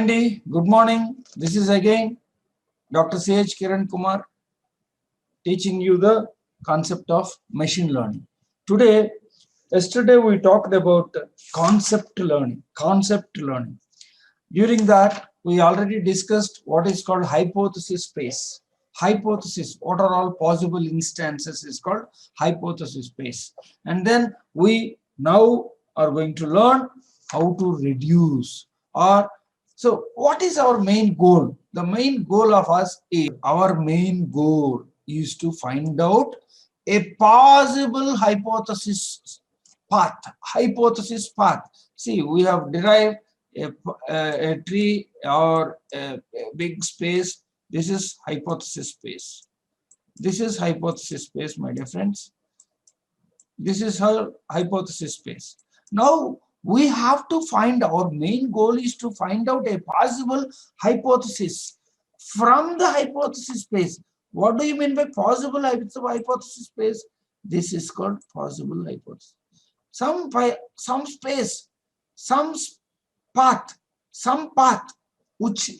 Andy, good morning. This is again Dr. C.H. Kiran Kumar teaching you the concept of machine learning. Yesterday we talked about concept learning. During that, we already discussed what is called hypothesis space. Hypothesis, what are all possible instances is called hypothesis space. And then we now are going to learn how to reduce or so what is our main goal? The main goal of us is to find out a possible hypothesis path. See, we have derived a tree or a big space. This is hypothesis space. My dear friends. This is her hypothesis space. Now we have to find, our main goal is to find out a possible hypothesis from the hypothesis space. What do you mean by possible hypothesis space? This is called possible hypothesis. Some space, some path, which,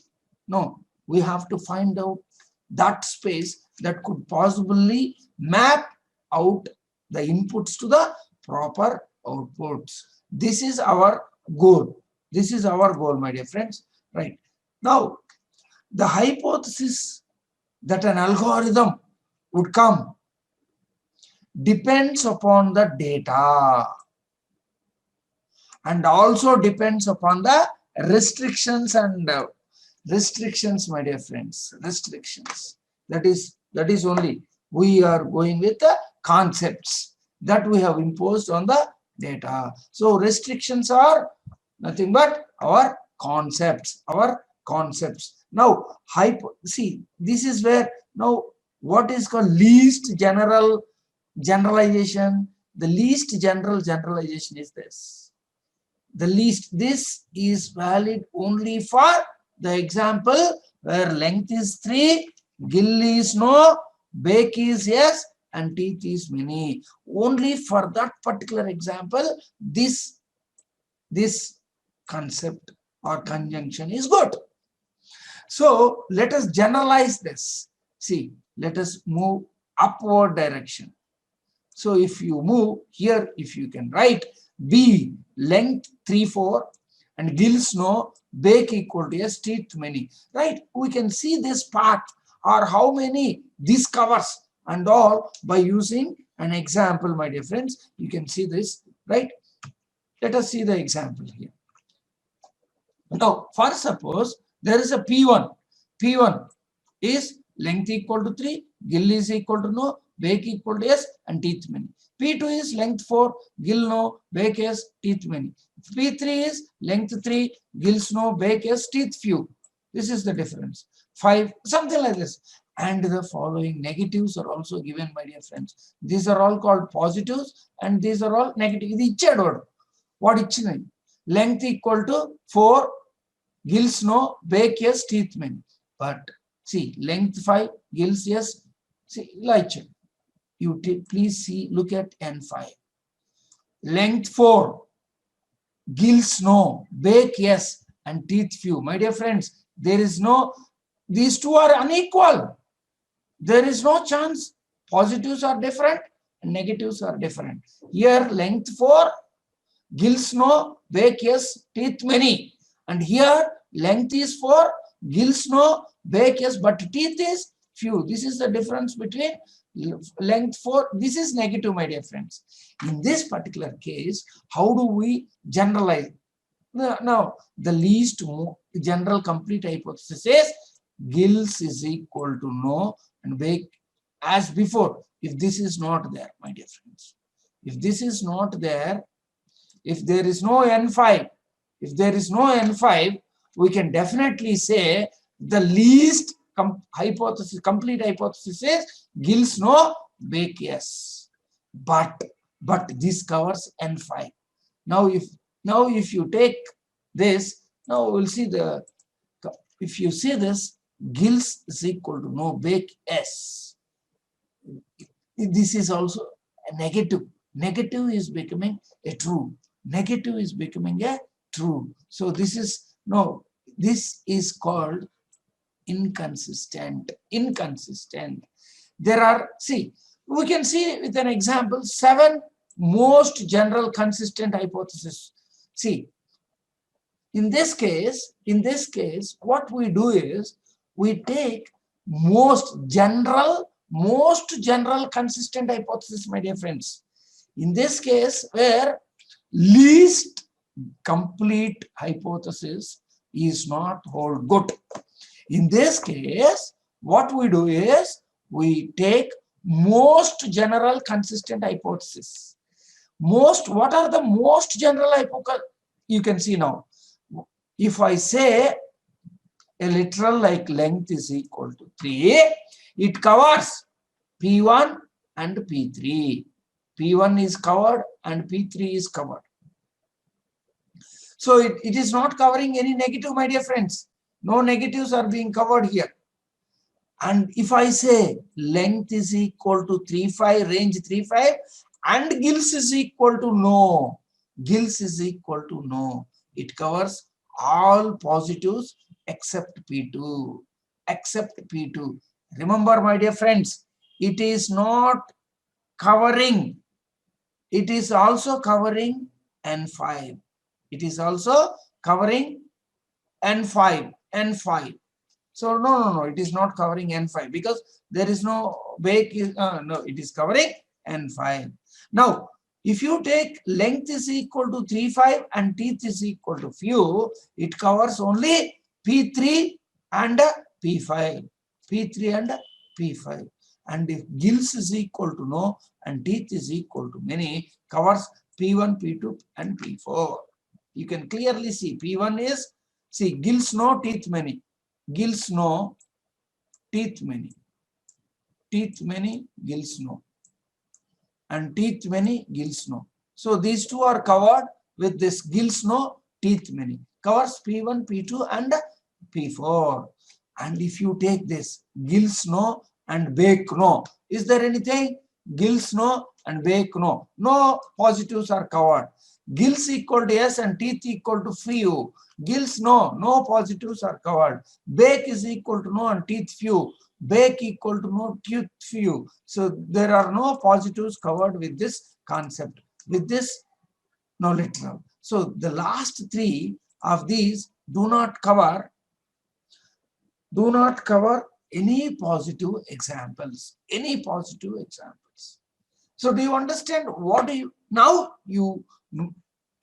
no, we have to find out that space that could possibly map out the inputs to the proper outputs. This is our goal. My dear friends. Right. Now, the hypothesis that an algorithm would come depends upon the data and also depends upon the restrictions, my dear friends. Restrictions. That is only we are going with the concepts that we have imposed on the data. So restrictions are nothing but our concepts. Now, see, this is where now what is called least general generalization. The least general generalization is this. This is valid only for the example where length is 3, gill is no, bake is yes, and teeth is many. Only for that particular example, this concept or conjunction is good. So let us generalize this. See, let us move upward direction. So if you move here, if you can write B, length 3, 4, and gills no, bake equal to yes, teeth many. Right? We can see this path or how many this covers and all by using an example, my dear friends. You can see this, right? Let us see the example here. Now, for suppose there is a P1. P1 is length equal to 3, gill is equal to no, bake equal to yes, and teeth many. P2 is length 4, gill no, bake yes, teeth many. P3 is length 3, gills no, bake yes, teeth few. This is the difference. 5, something like this. And the following negatives are also given, my dear friends. These are all called positives and these are all negative. What ichina? Length equal to 4, gills no, bake yes, teeth many. But see, length 5, gills yes. See, like you please see, look at N5. Length 4, gills no, bake yes, and teeth few. My dear friends, there is no, these two are unequal. There is no chance. Positives are different and negatives are different. Here length 4, gills no, bake yes, teeth many. And here length is 4, gills no, bake yes, but teeth is few. This is the difference between length 4. This is negative, my dear friends. In this particular case, how do we generalize? Now, the least general complete hypothesis is gills is equal to no and bake as before. If this is not there, my dear friends, if this is not there, if there is no N5, we can definitely say the least complete hypothesis is gills no, bake yes. But this covers N5. Now if you take this, now we'll see if you see this, gills is equal to no, bake s. This is also a negative. Negative is becoming a true. So this is no, This is called inconsistent. There are, see, we can see with an example 7 most general consistent hypotheses. See, in this case, what we do is we take most general consistent hypothesis, my dear friends. In this case, where least complete hypothesis is not hold good. In this case, what we do is we take most general consistent hypothesis. What are the most general hypothesis? You can see now. If I say a literal like length is equal to 3, it covers P1 and P3. P1 is covered and P3 is covered. So it is not covering any negative, my dear friends. No negatives are being covered here. And if I say length is equal to 3,5, range 3,5, and Gills is equal to no, it covers all positives except P2. Remember, my dear friends, it is not covering, it is also covering N5. It is also covering N5. So no, it is not covering N5 because there is no bake. No, it is covering N5. Now, if you take length is equal to 3,5 and teeth is equal to few, it covers only P3 and P5. And if Gills is equal to no and teeth is equal to many, covers P1, P2 and P4. You can clearly see P1 is, see, Gills no, teeth many. Gills no, teeth many. Gills no. And teeth many, gills no. So these two are covered with this gills no, teeth many. Covers P1, P2 and P4. And if you take this gills no and bake no, is there anything? Gills no and bake no. No positives are covered. Gills equal to yes and teeth equal to few. Gills no positives are covered. Bake is equal to no and teeth few. Bake equal to no, teeth few. So there are no positives covered with this concept, with this no literal. So the last 3 of these do not cover any positive examples. So do you understand what do you, now you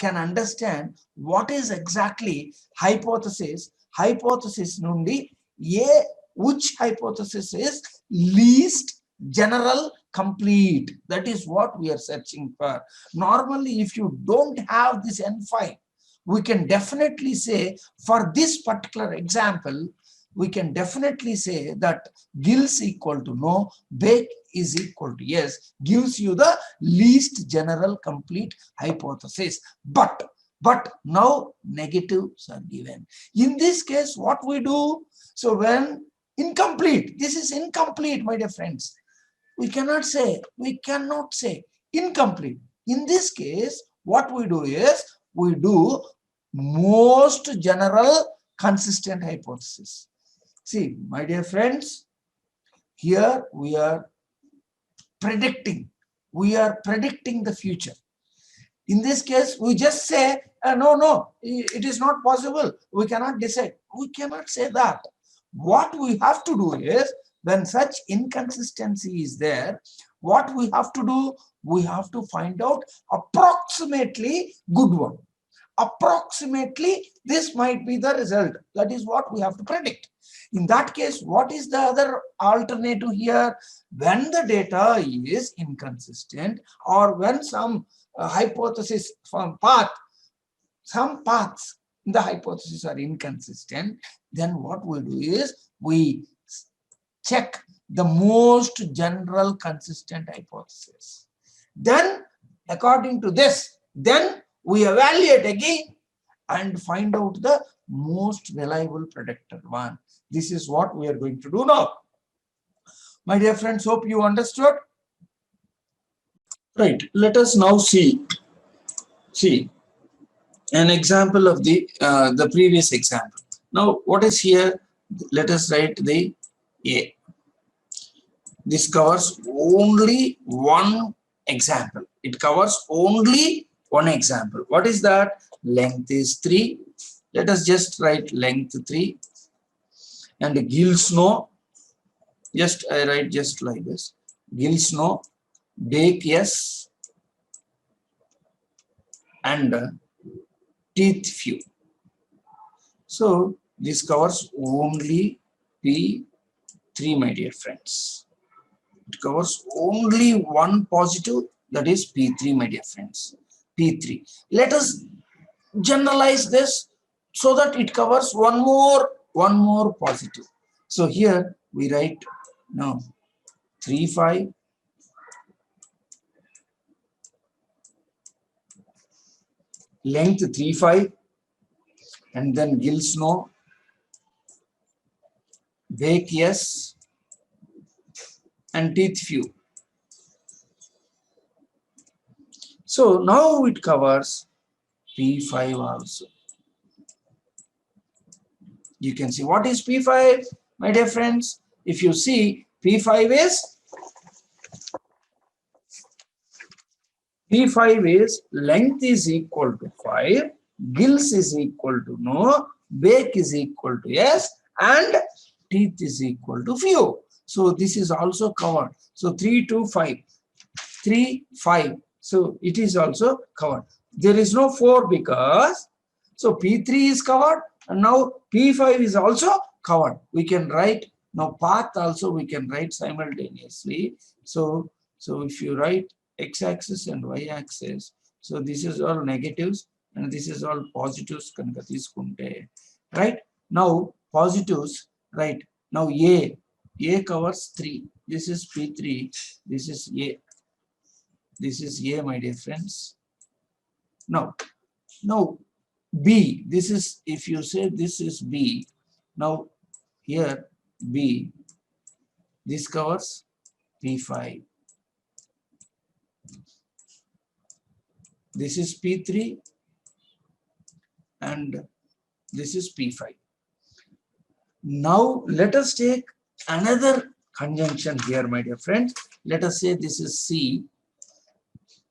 can understand what is exactly hypothesis. Hypothesis nundi which hypothesis is least general complete. That is what we are searching for. Normally, if you don't have this N5, we can definitely say for this particular example, we can definitely say that Gills equal to no, bake is equal to yes, gives you the least general complete hypothesis. But now negatives are given. In this case, what we do? So when incomplete, this is incomplete, my dear friends. We cannot say incomplete. In this case, what we do is we do most general consistent hypothesis. See, my dear friends, here we are predicting the future. In this case, we just say, no, it is not possible. We cannot decide. We cannot say that. What we have to do is, when such inconsistency is there, what we have to do? We have to find out approximately good one. Approximately, this might be the result. That is what we have to predict. In that case, what is the other alternative here? When the data is inconsistent, or when some hypothesis from some paths in the hypothesis are inconsistent, then what we do is we check the most general consistent hypothesis. Then, according to this, then we evaluate again and find out the most reliable predicted one. This is what we are going to do now. My dear friends, hope you understood. Right, let us now see an example of the previous example. Now what is here? Let us write the A. This covers only one example. It covers only one example. What is that? Length is 3. Let us just write length 3. And gills no. Just I write just like this. Gills no. Bake yes. And teeth few. So this covers only P3, my dear friends. It covers only one positive, that is P3, my dear friends. P3. Let us generalize this so that it covers one more positive. So here we write now 3, 5. Length 3, 5. And then gills no. Bake yes. And teeth few. So now it covers P5 also. You can see what is P5, my dear friends. If you see, P5 is length is equal to 5, gills is equal to no, bake is equal to yes, and teeth is equal to few. So this is also covered. So 3, 2, 5. 3, 5. So it is also covered. There is no 4 because, so P3 is covered and now P5 is also covered. We can write, now path also we can write simultaneously. So if you write x-axis and y-axis, so this is all negatives and this is all positives. Right? Now positives, right? Now A covers 3. This is P3. This is A. This is A, my dear friends. Now B, this is, if you say this is B, now here B, this covers P5. This is P3 and this is P5. Now let us take another conjunction here, my dear friends. Let us say this is C.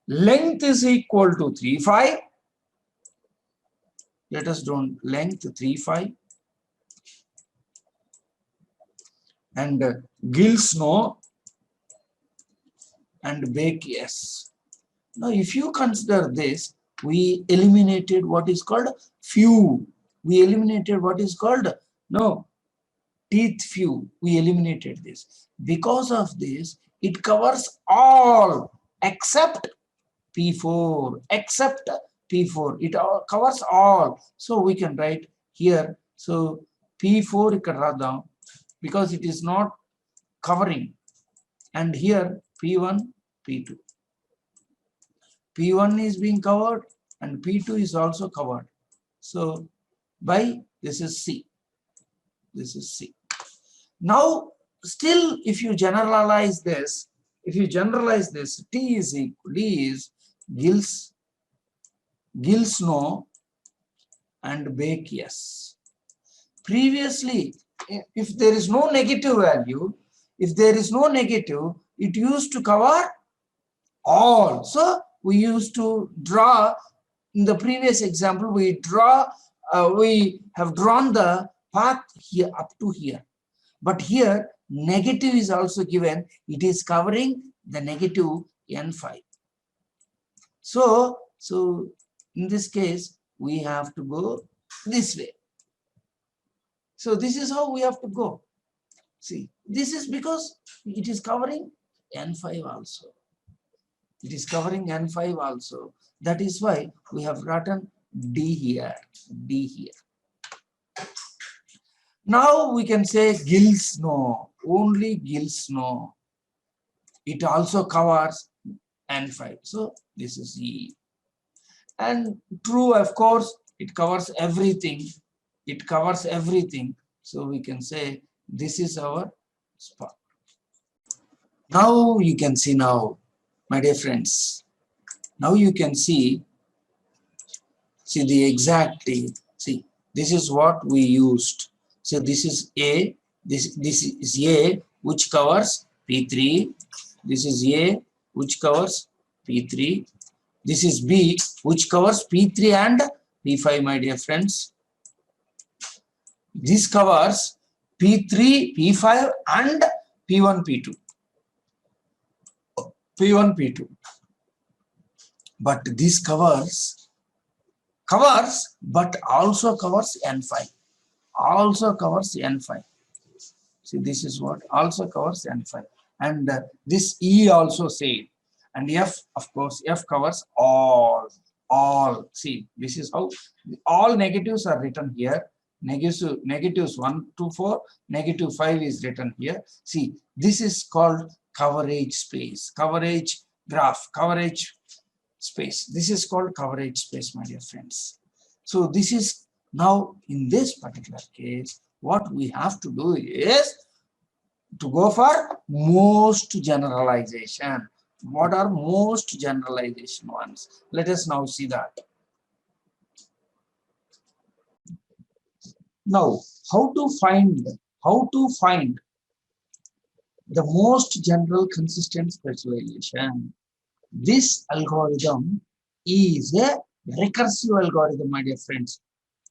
Length is equal to 3, 5. Let us do length 3, 5. And gills no and bake yes. Now if you consider this, we eliminated what is called few. We eliminated what is called teeth few. We eliminated this. Because of this, it covers all except P4. Except P4. It covers all. So we can write here. So P4 you can write down because it is not covering. And here P1, P2. P1 is being covered and P2 is also covered. So by this is C. This is C. Now still if you generalize this, T is equal, D is gills no and bake yes. Previously, if there is no negative value, it used to cover all. So we used to draw, in the previous example, we have drawn the path here up to here. But here, negative is also given. It is covering the negative N5. So in this case, we have to go this way. So this is how we have to go. See, this is because it is covering N5 also. It is covering N5 also. That is why we have written D here. D here. Now we can say gills no. Only gills no. It also covers N5. So this is E. And true, of course, it covers everything. It covers everything. So we can say this is our spot. Now you can see now, my dear friends. Now you can see the exactly, see, This is what we used. So this is A, this is A which covers P3. This is A which covers P3. This is B which covers P3 and P5, my dear friends. This covers P3, P5 and P1, P2. P1, P2. But this covers but also covers N5. Also covers N5. See, this is what also covers N5. And this E also same. And F, of course, F covers all. See, this is how all negatives are written here. Negatives 1 to 4, -5 is written here. See, this is called coverage space, coverage graph, coverage space. This is called coverage space, my dear friends. So this is now in this particular case, what we have to do is to go for most generalization. What are most generalization ones? Let us now see that. Now, how to find the most general consistent specialization? This algorithm is a recursive algorithm, my dear friends.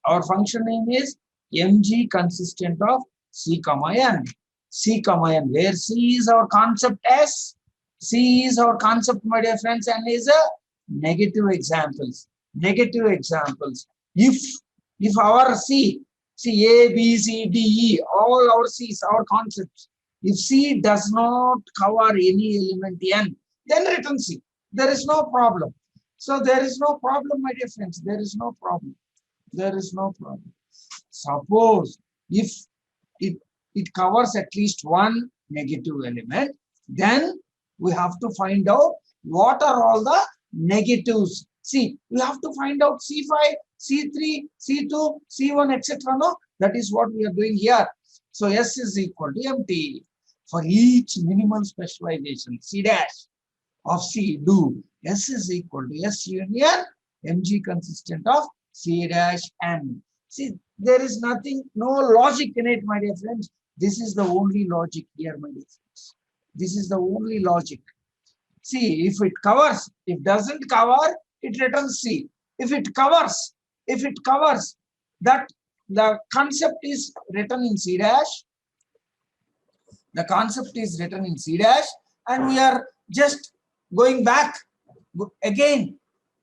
Our function name is mg consistent of c comma n. C comma n, where C is our concept S, C is our concept, my dear friends, and is a negative examples. Negative examples. If our C A, B, C, D, E, all our C's, our concepts, if C does not cover any element N, then return C. There is no problem. So there is no problem, my dear friends. There is no problem. There is no problem. Suppose if it covers at least one negative element, then we have to find out what are all the negatives. See, we have to find out C5, C3, C2, C1, etc. No, that is what we are doing here. So S is equal to MT. For each minimal specialization, C dash of C, do S is equal to S union Mg consistent of C dash N. See, there is nothing, no logic in it, my dear friends. This is the only logic here, my dear friends. This is the only logic. See, if it covers, if doesn't cover, it returns C. If it covers, that the concept is written in C dash. The concept is written in C dash, and we are just going back again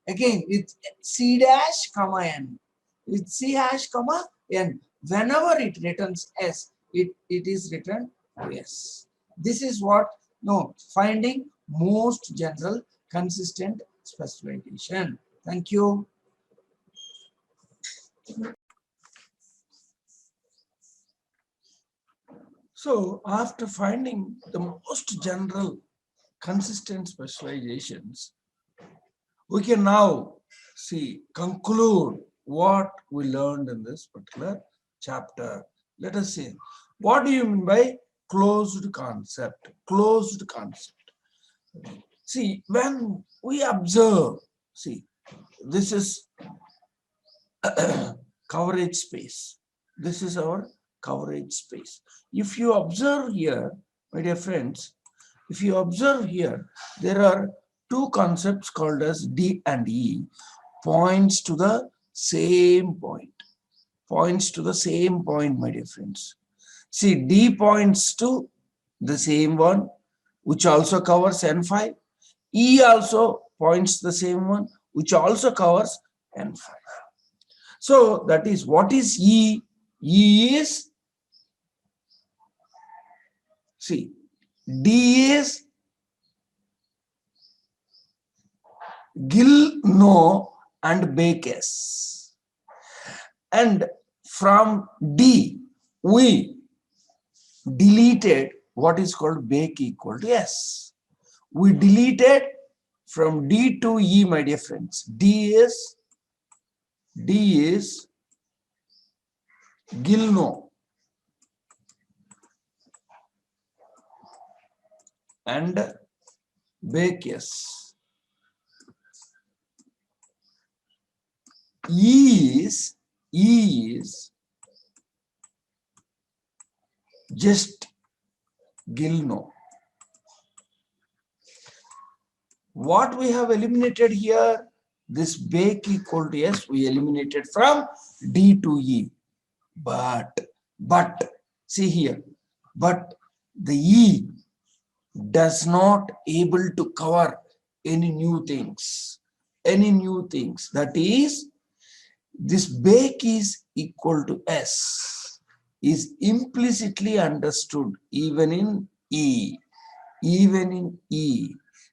with C dash comma N. With C hash comma N. Whenever it returns S, it is written S. This is what, finding most general consistent specification. Thank you. So after finding the most general consistent specializations, we can now conclude what we learned in this particular chapter. Let us see. What do you mean by closed concept? Closed concept. See, when we observe, this is coverage space. This is our coverage space. If you observe here, my dear friends, if you observe here, there are two concepts called as D and E, points to the same point. Points to the same point, my dear friends. See, D points to the same one, which also covers N5. E also points to the same one, which also covers N5. So that is, what is E? E is, D is Gill, No, and Bakes. And from D, we deleted what is called Bake equal to S. We deleted from D to E, my dear friends. D is Gill, No, and Bake yes. E is E is just Gilno. What we have eliminated here, this Bake equal to S, we eliminated from D to E. But see here, but the E does not able to cover any new things. That is, this Bake is equal to S is implicitly understood even in E.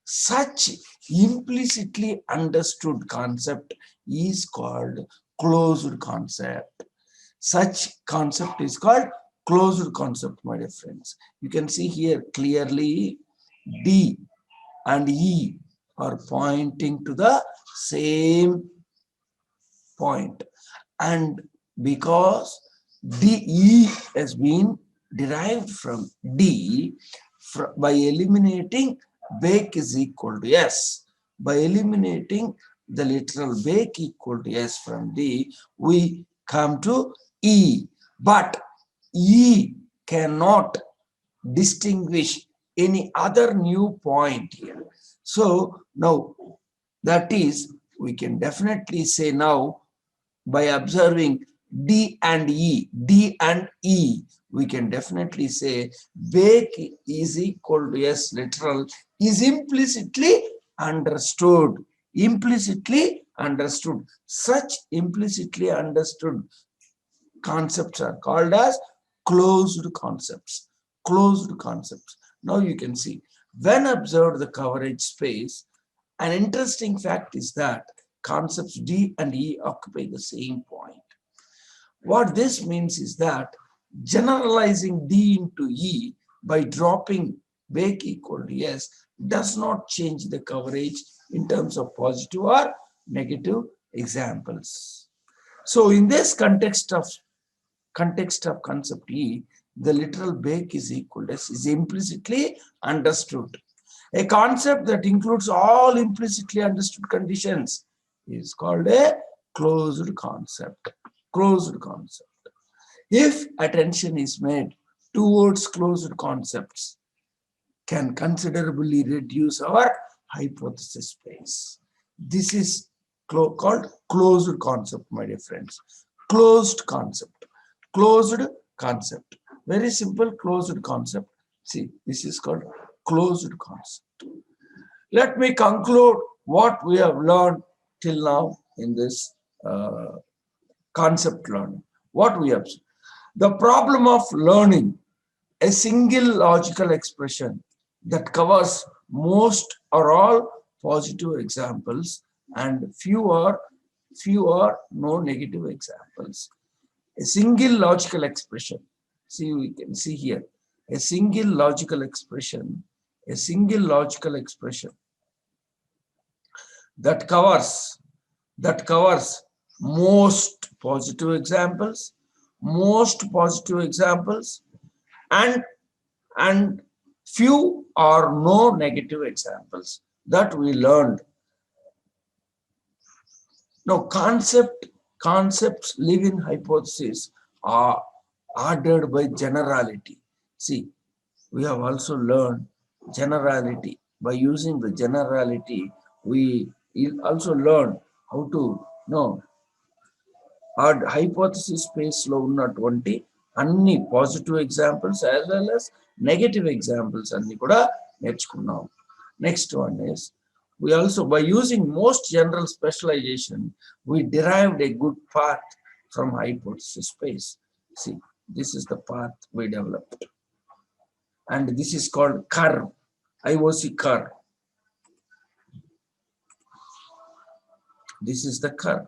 Such implicitly understood concept is called closed concept. Such concept is called closed concept, my dear friends. You can see here clearly D and E are pointing to the same point. And because DE has been derived from D, by eliminating Bake is equal to S. By eliminating the literal Bake equal to S from D, we come to E. But E cannot distinguish any other new point here. So now that is, we can definitely say now by observing D and E, we can definitely say Bake is equal to S literal is implicitly understood. Such implicitly understood concepts are called as closed concepts. Now you can see, when observed the coverage space, an interesting fact is that concepts D and E occupy the same point. What this means is that generalizing D into E by dropping Bake equal to S does not change the coverage in terms of positive or negative examples. So in this context of concept E, the literal Bake is equal to S is implicitly understood. A concept that includes all implicitly understood conditions is called a closed concept. If attention is made towards closed concepts, can considerably reduce our hypothesis space. This is called closed concept, my dear friends. Closed concept. Very simple closed concept. See, this is called closed concept. Let me conclude what we have learned till now in this concept learning. What we have, the problem of learning a single logical expression that covers most or all positive examples and few or no negative examples. A single logical expression. See, we can see here a single logical expression that covers most positive examples and few or no negative examples that we learned. Now concepts live in hypotheses are ordered by generality. See, we have also learned generality. By using the generality, we also learn how to know our hypothesis space లో ఉన్నటువంటి అన్ని positive examples as well as negative examples అన్ని కూడా నేర్చుకున్నాం. Next one is we also, by using most general specialization, we derived a good path from hypothesis space. See, this is the path we developed, and this is called curve, IOC curve. This is the curve.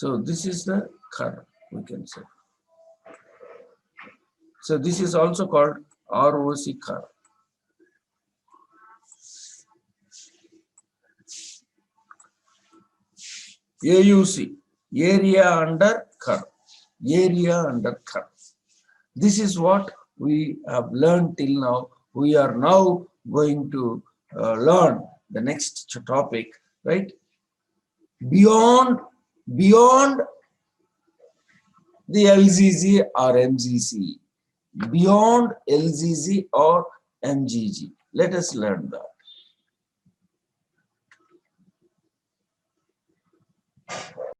So this is the curve, we can say. So this is also called ROC curve. AUC, area under curve. This is what we have learned till now. We are now going to learn the next topic, right? beyond the LZZ or MZC, beyond LZZ or MGG. Let us learn that.